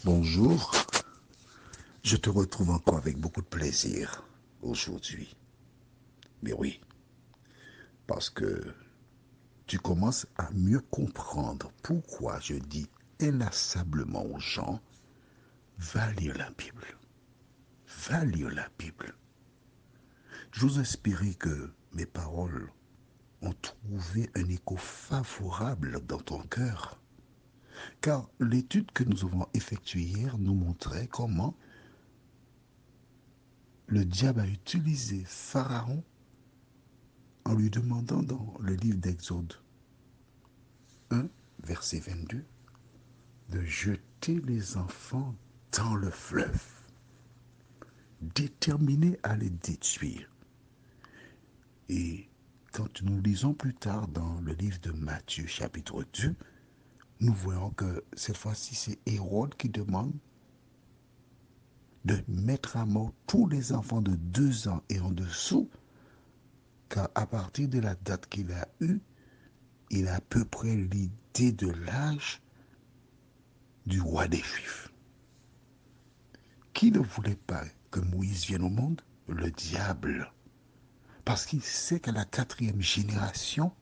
Bonjour, je te retrouve encore avec beaucoup de plaisir aujourd'hui. Mais oui, parce que tu commences à mieux comprendre pourquoi je dis inlassablement aux gens, va lire la Bible, va lire la Bible. J'ose espérer que mes paroles ont trouvé un écho favorable dans ton cœur, car l'étude que nous avons effectuée hier nous montrait comment le diable a utilisé Pharaon en lui demandant dans le livre d'Exode 1, verset 22, de jeter les enfants dans le fleuve, déterminé à les détruire. Et quand nous lisons plus tard dans le livre de Matthieu chapitre 2, nous voyons que cette fois-ci c'est Hérode qui demande de mettre à mort tous les enfants de 2 ans et en dessous, car à partir de la date qu'il a eue, il a à peu près l'idée de l'âge du roi des Juifs. Qui ne voulait pas que Moïse vienne au monde? Le diable. Parce qu'il sait qu'à la 4e génération,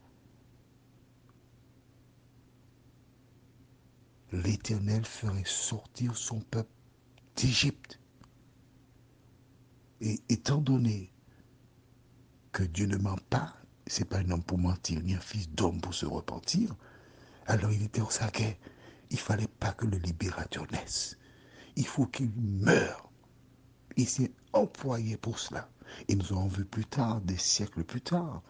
l'Éternel ferait sortir son peuple d'Égypte. Et étant donné que Dieu ne ment pas, c'est pas un homme pour mentir, ni un fils d'homme pour se repentir, alors il était au saquet. Il ne fallait pas que le libérateur naisse. Il faut qu'il meure. Il s'est employé pour cela. Et nous avons vu plus tard, des siècles plus tard,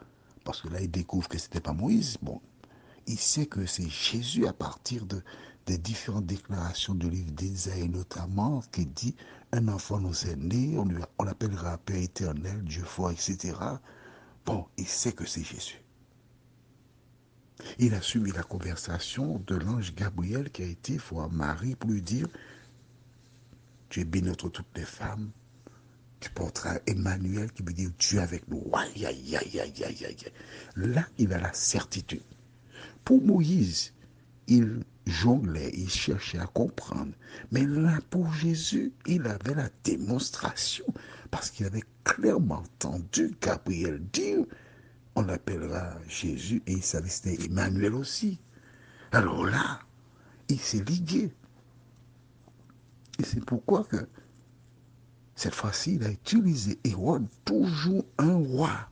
parce que là, il découvre que ce n'était pas Moïse. Bon, il sait que c'est Jésus à partir des différentes déclarations du livre d'Ésaïe notamment, qui dit un enfant nous est né, on l'appellera Père éternel, Dieu fort, etc. Bon, il sait que c'est Jésus. Il a suivi la conversation de l'ange Gabriel qui a été voir Marie pour lui dire tu es bénie entre toutes les femmes, tu porteras Emmanuel qui veut dire Dieu avec nous. Aïe, aïe, aïe, aïe, aïe, aïe. Là, il a la certitude. Pour Moïse, il jonglait, il cherchait à comprendre. Mais là, pour Jésus, il avait la démonstration parce qu'il avait clairement entendu Gabriel dire on l'appellera Jésus et il savait que c'était Emmanuel aussi. Alors là, il s'est ligué. Et c'est pourquoi que cette fois-ci, il a utilisé Hérode, toujours un roi,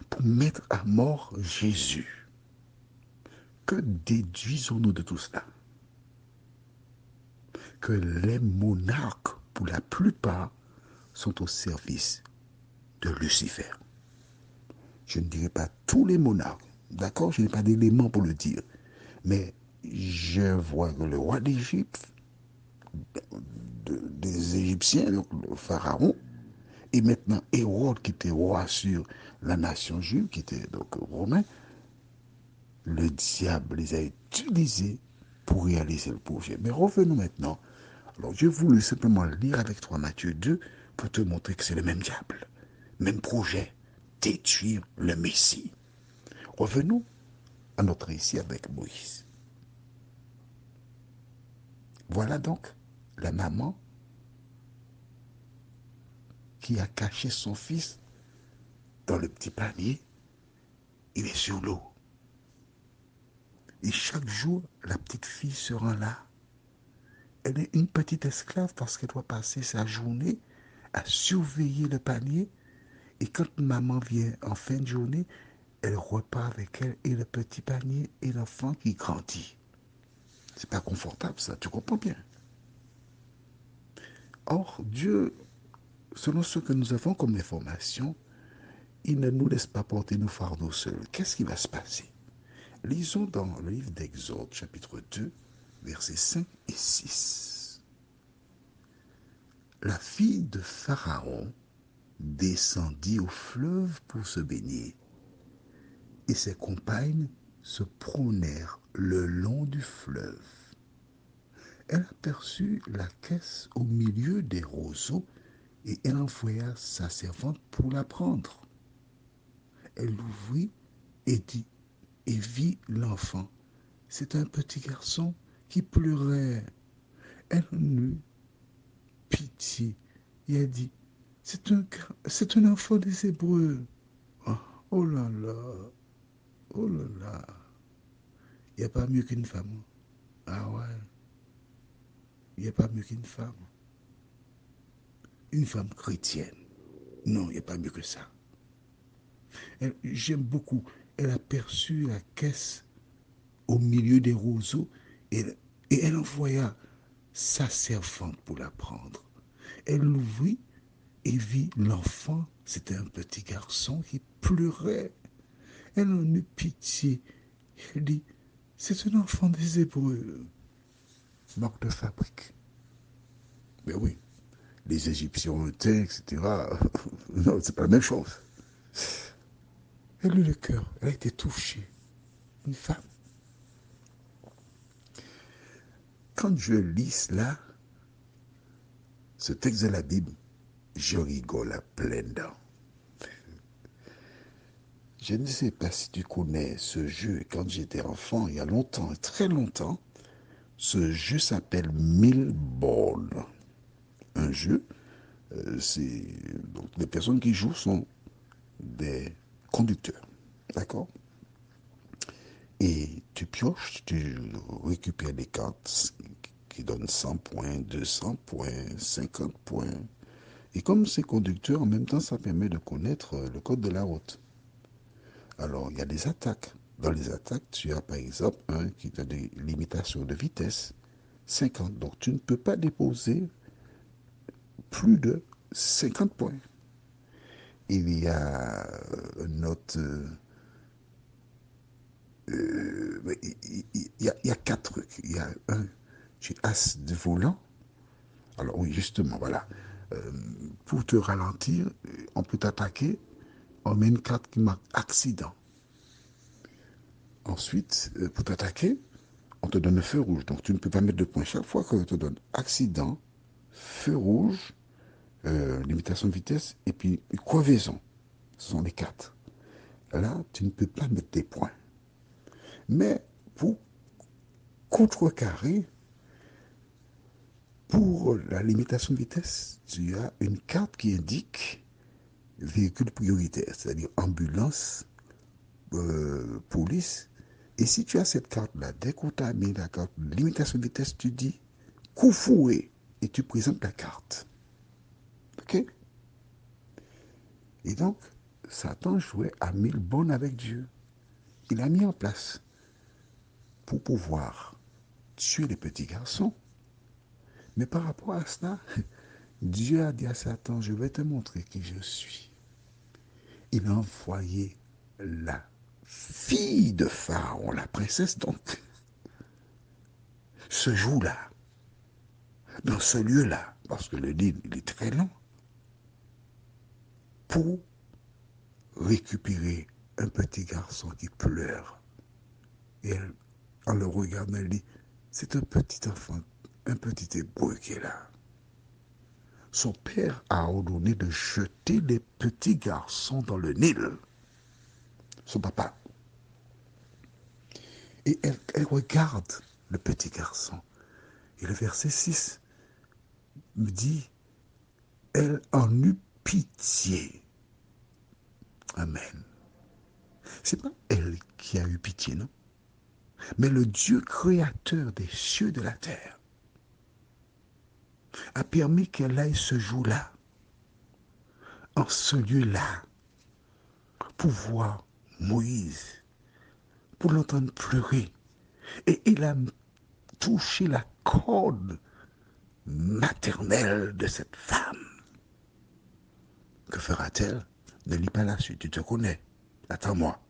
pour mettre à mort Jésus. Que déduisons-nous de tout cela? Que les monarques, pour la plupart, sont au service de Lucifer. Je ne dirai pas tous les monarques, d'accord? Je n'ai pas d'éléments pour le dire. Mais je vois que le roi d'Égypte, des Égyptiens, donc le pharaon, et maintenant Hérode qui était roi sur la nation juive, qui était donc romain, le diable les a utilisés pour réaliser le projet. Mais revenons maintenant. Alors, j'ai voulu simplement lire avec toi Matthieu 2 pour te montrer que c'est le même diable, même projet, détruire le Messie. Revenons à notre récit avec Moïse. Voilà donc la maman qui a caché son fils dans le petit panier. Il est sur l'eau. Et chaque jour, la petite fille se rend là. Elle est une petite esclave parce qu'elle doit passer sa journée à surveiller le panier. Et quand maman vient en fin de journée, elle repart avec elle et le petit panier et l'enfant qui grandit. C'est pas confortable ça, tu comprends bien. Or, Dieu, selon ce que nous avons comme information, il ne nous laisse pas porter nos fardeaux seuls. Qu'est-ce qui va se passer? Lisons dans le livre d'Exode, chapitre 2, versets 5 et 6. La fille de Pharaon descendit au fleuve pour se baigner, et ses compagnes se promenèrent le long du fleuve. Elle aperçut la caisse au milieu des roseaux et elle envoya sa servante pour la prendre. Elle l'ouvrit et dit et vit l'enfant. C'est un petit garçon qui pleurait Elle en eut pitié. Et elle dit, c'est un enfant des Hébreux. Oh, oh là là, oh là là. Il n'y a pas mieux qu'une femme. Ah ouais, il n'y a pas mieux qu'une femme. Une femme chrétienne. Non, il n'y a pas mieux que ça. J'aime beaucoup. Elle a perçu la caisse au milieu des roseaux et, et elle envoya sa servante pour la prendre. Elle l'ouvrit et vit l'enfant. C'était un petit garçon qui pleurait. Elle en eut pitié. Elle dit, c'est un enfant des Hébreux. Marque de fabrique. Mais oui, les Égyptiens ont été, etc. Non, c'est pas la même chose. Elle eut le cœur. Elle a été touchée. Une femme. Quand je lis cela, ce texte de la Bible, je rigole à pleines dents. Je ne sais pas si tu connais ce jeu. Quand j'étais enfant, il y a longtemps, très longtemps, ce jeu s'appelle Mille Ball. Un jeu, donc les personnes qui jouent sont des conducteurs. D'accord? Et tu pioches, tu récupères des cartes qui donnent 100 points, 200 points, 50 points. Et comme c'est conducteur, en même temps, ça permet de connaître le code de la route. Alors, il y a des attaques. Dans les attaques, tu as par exemple un qui a des limitations de vitesse, 50. Donc, tu ne peux pas déposer plus de 50 points. Il y a une autre... il y a quatre trucs. Il y a un, tu as de volant. Alors oui, justement, voilà. Pour te ralentir, on peut t'attaquer. On met une carte qui marque accident. Ensuite, pour t'attaquer, on te donne un feu rouge. Donc tu ne peux pas mettre de points. Chaque fois qu'on te donne accident, feu rouge, limitation de vitesse et puis crevaison. Ce sont les quatre. Là, tu ne peux pas mettre des points. Mais pour contrecarrer, pour la limitation de vitesse, tu as une carte qui indique véhicule prioritaire, c'est-à-dire ambulance, police. Et si tu as cette carte-là, dès qu'on t'a mis la carte limitation de vitesse, tu dis coup fouet et tu présentes la carte. Ok? Et donc, Satan jouait à mille bonnes avec Dieu. Il a mis en place pour pouvoir tuer les petits garçons. Mais par rapport à cela, Dieu a dit à Satan, je vais te montrer qui je suis. Il a envoyé la fille de Pharaon, la princesse donc, ce jour-là, dans ce lieu-là, parce que le Nil il est très long, pour récupérer un petit garçon qui pleure. Et elle, en le regardant, elle dit, c'est un petit enfant, un petit hébreu qui est là. Son père a ordonné de jeter les petits garçons dans le Nil. Son papa. Et elle regarde le petit garçon. Et le verset 6 me dit, elle en eut pitié. Amen. C'est pas elle qui a eu pitié, non? Mais le Dieu créateur des cieux et de la terre a permis qu'elle aille ce jour-là, en ce lieu-là, pour voir Moïse, pour l'entendre pleurer. Et il a touché la corde maternelle de cette femme. Que fera-t-elle? Ne lis pas la suite, tu te connais. Attends-moi.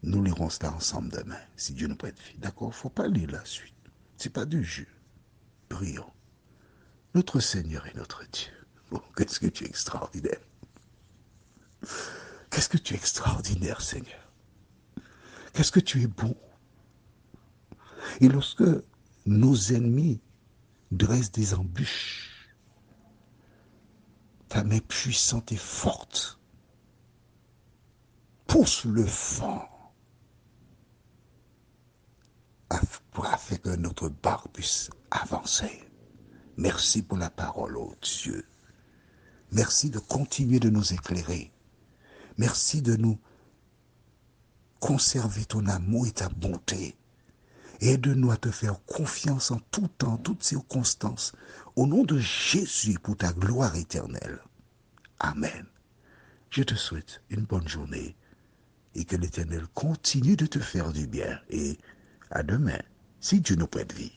Nous lirons cela ensemble demain, si Dieu nous prête vie. D'accord? Il ne faut pas lire la suite. Ce n'est pas du jeu. Prions. Notre Seigneur et notre Dieu. Oh, qu'est-ce que tu es extraordinaire. Qu'est-ce que tu es extraordinaire, Seigneur. Qu'est-ce que tu es bon. Et lorsque nos ennemis dressent des embûches, ta main puissante et forte pousse le vent pour faire que notre barque puisse avancer. Merci pour la parole, oh Dieu. Merci de continuer de nous éclairer. Merci de nous conserver ton amour et ta bonté. Aide-nous à te faire confiance en tout temps, en toutes circonstances. Au nom de Jésus, pour ta gloire éternelle. Amen. Je te souhaite une bonne journée et que l'Éternel continue de te faire du bien. Et à demain, si Dieu nous prête vie.